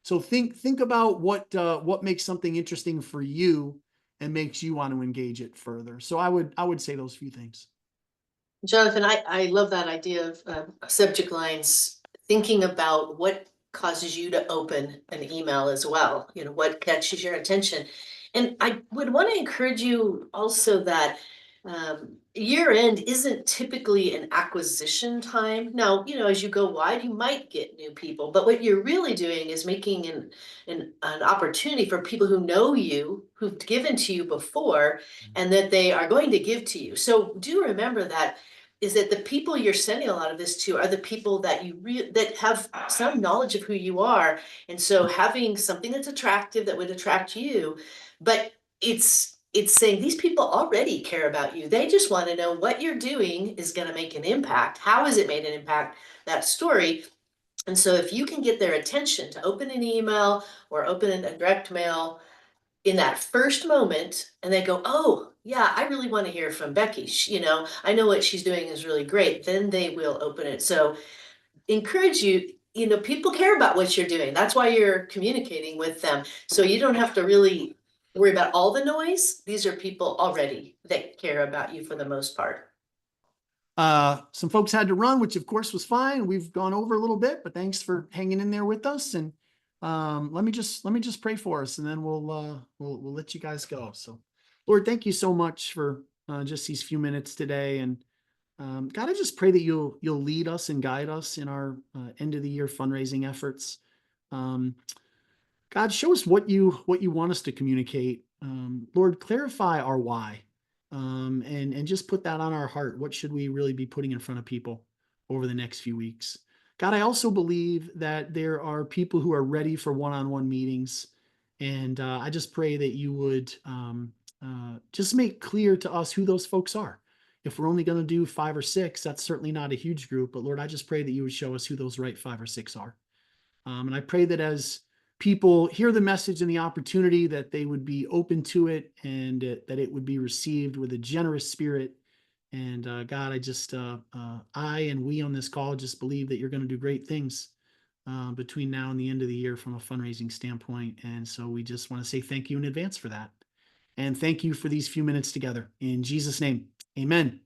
So think about what makes something interesting for you and makes you want to engage it further. So I would say those few things. Jonathan, I love that idea of subject lines, thinking about what causes you to open an email as well, what catches your attention. And I would want to encourage you also that year end isn't typically an acquisition time. Now, as you go wide, you might get new people, but what you're really doing is making an opportunity for people who know you, who've given to you before, and that they are going to give to you. So do remember that is that the people you're sending a lot of this to are the people that that have some knowledge of who you are. And so having something that's attractive that would attract you, but it's saying these people already care about you. They just want to know what you're doing is going to make an impact. How has it made an impact? That story. And so if you can get their attention to open an email or open a direct mail in that first moment, and they go, oh yeah, I really want to hear from Becky. I know what she's doing is really great. Then they will open it. So encourage you, people care about what you're doing. That's why you're communicating with them. So you don't have to really worry about all the noise. These are people already that care about you for the most part. Some folks had to run, which of course was fine. We've gone over a little bit, but thanks for hanging in there with us. And let me just pray for us, and then we'll let you guys go. So, Lord, thank you so much for just these few minutes today. And God, I just pray that you'll lead us and guide us in our end of the year fundraising efforts. Um, God, show us what you want us to communicate. Lord, clarify our why, and just put that on our heart. What should we really be putting in front of people over the next few weeks? God, I also believe that there are people who are ready for one-on-one meetings, and I just pray that you would just make clear to us who those folks are. If we're only going to do 5 or 6, that's certainly not a huge group. But Lord, I just pray that you would show us who those right 5 or 6 are. And I pray that as people hear the message and the opportunity, that they would be open to it, and that it would be received with a generous spirit. And God, I and we on this call just believe that you're going to do great things between now and the end of the year from a fundraising standpoint. And so we just want to say thank you in advance for that. And thank you for these few minutes together. In Jesus' name, amen.